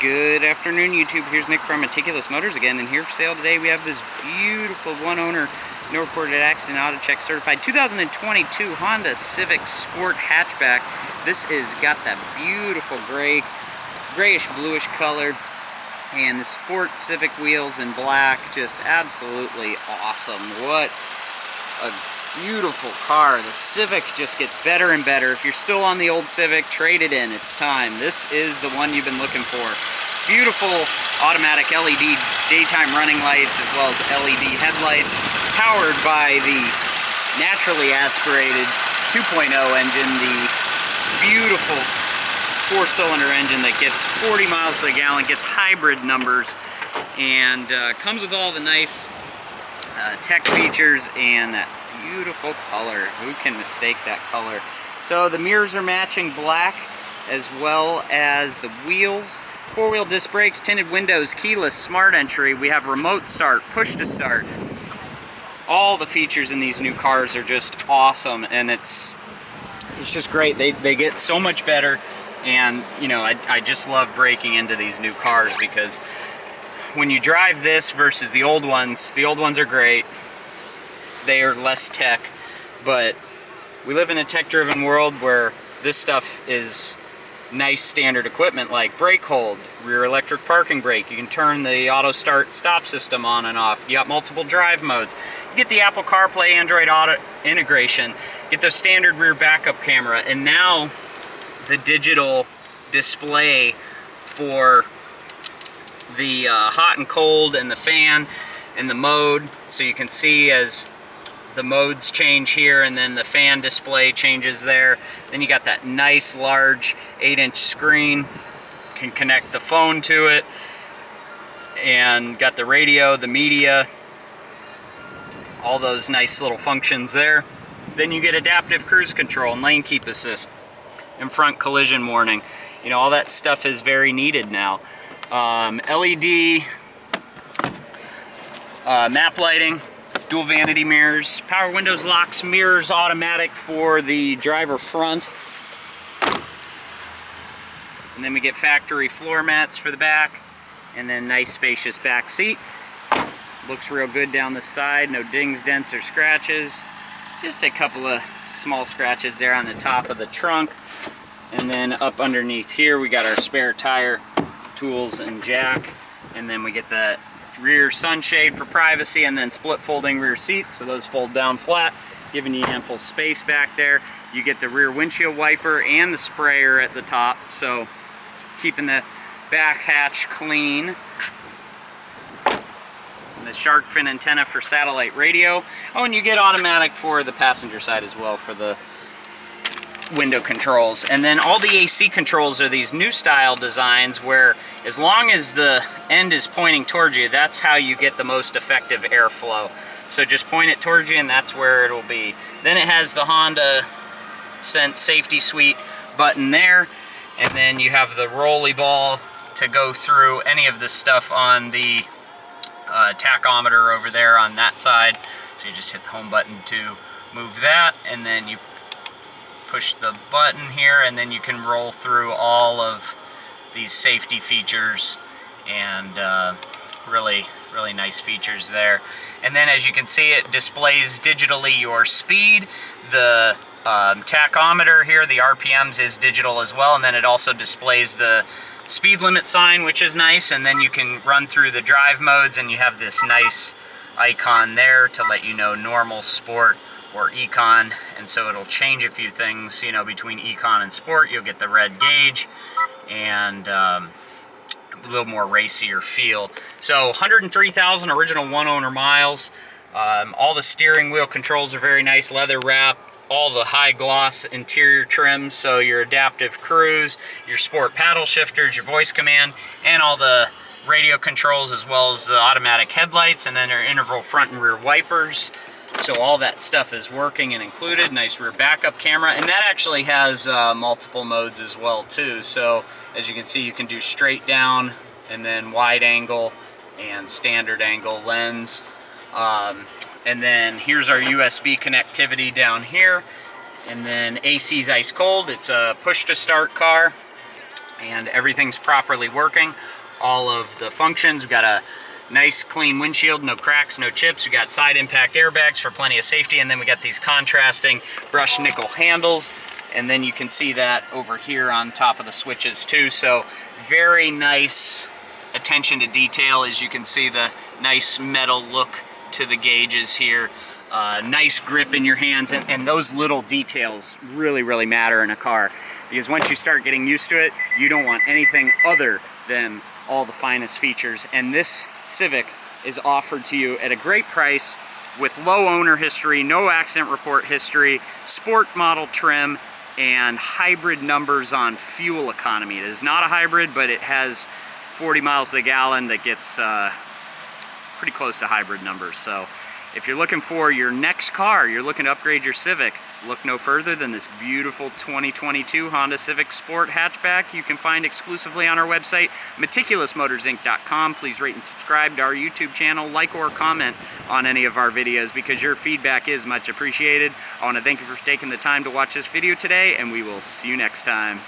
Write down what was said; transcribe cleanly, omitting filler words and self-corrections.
Good afternoon, YouTube. Here's Nick from Meticulous Motors again, and here for sale today we have this beautiful one-owner, no reported accident, auto check certified 2022 Honda Civic Sport Hatchback. This is got that beautiful grayish bluish color, and the Sport Civic wheels in black, just absolutely awesome. What a beautiful car. The Civic just gets better and better. If you're still on the old Civic, trade it in. It's time. This is the one you've been looking for. Beautiful automatic LED daytime running lights as well as LED headlights, powered by the naturally aspirated 2.0 engine, the beautiful four-cylinder engine that gets 40 miles to the gallon, gets hybrid numbers, and comes with all the nice tech features and that beautiful color. Who can mistake that color? So the mirrors are matching black, as well as the wheels. Four-wheel disc brakes, tinted windows, keyless, smart entry. We have remote start, push to start. All the features in these new cars are just awesome, and it's just great. They get so much better, and you know, I just love breaking into these new cars because when you drive this versus the old ones are great. They are less tech, but we live in a tech-driven world where this stuff is nice standard equipment like brake hold, rear electric parking brake. You can turn the auto start stop system on and off. You got multiple drive modes. You get the Apple CarPlay, Android Auto integration. Get the standard rear backup camera, and now the digital display for the hot and cold and the fan and the mode, so you can see as the modes change here, and then the fan display changes there. Then you got that nice large 8-inch screen, can connect the phone to it, and got the radio, the media, all those nice little functions there. Then you get adaptive cruise control and lane keep assist and front collision warning. You know, all that stuff is very needed now. LED map lighting, dual vanity mirrors, power windows, locks, mirrors, automatic for the driver front. And then we get factory floor mats for the back, and then nice spacious back seat. Looks real good down the side, no dings, dents, or scratches. Just a couple of small scratches there on the top of the trunk. And then up underneath here we got our spare tire, tools, and jack. And then we get the rear sunshade for privacy, and then split folding rear seats, so those fold down flat, giving you ample space back there. You get the rear windshield wiper and the sprayer at the top, so keeping the back hatch clean. And the shark fin antenna for satellite radio. Oh, and you get automatic for the passenger side as well for the window controls. And then all the AC controls are these new style designs where as long as the end is pointing towards you, that's how you get the most effective airflow. So just point it towards you and that's where it'll be. Then it has the Honda Sense Safety Suite button there, and then you have the rolly ball to go through any of the stuff on the tachometer over there on that side. So you just hit the home button to move that, and then you push the button here, and then you can roll through all of these safety features, and really nice features there. And then as you can see, it displays digitally your speed. The tachometer here, the RPMs, is digital as well, and then it also displays the speed limit sign, which is nice. And then you can run through the drive modes, and you have this nice icon there to let you know normal, sport, or econ, and so it'll change a few things, you know, between econ and sport. You'll get the red gauge and a little more racier feel. So 103,000 original one-owner miles. All the steering wheel controls are very nice, leather wrap, all the high gloss interior trims, so your adaptive cruise, your sport paddle shifters, your voice command, and all the radio controls, as well as the automatic headlights, and then our interval front and rear wipers. So all that stuff is working and included. Nice rear backup camera, and that actually has multiple modes as well too. So as you can see, you can do straight down, and then wide angle and standard angle lens. And then here's our USB connectivity down here, and then AC's ice cold. It's a push to start car, and everything's properly working. All of the functions. We've got a nice clean windshield, no cracks, no chips. We got side impact airbags for plenty of safety, and then we got these contrasting brushed nickel handles, and then you can see that over here on top of the switches too. So very nice attention to detail. As you can see, the nice metal look to the gauges here. Nice grip in your hands, and those little details really matter in a car, because once you start getting used to it, you don't want anything other than all the finest features. And this Civic is offered to you at a great price with low owner history, no accident report history, sport model trim, and hybrid numbers on fuel economy. It is not a hybrid, but it has 40 miles to the gallon that gets pretty close to hybrid numbers. So if you're looking for your next car, you're looking to upgrade your Civic, look no further than this beautiful 2022 Honda Civic Sport Hatchback. You can find exclusively on our website, meticulousmotorsinc.com. Please rate and subscribe to our YouTube channel, like or comment on any of our videos, because your feedback is much appreciated. I want to thank you for taking the time to watch this video today, and we will see you next time.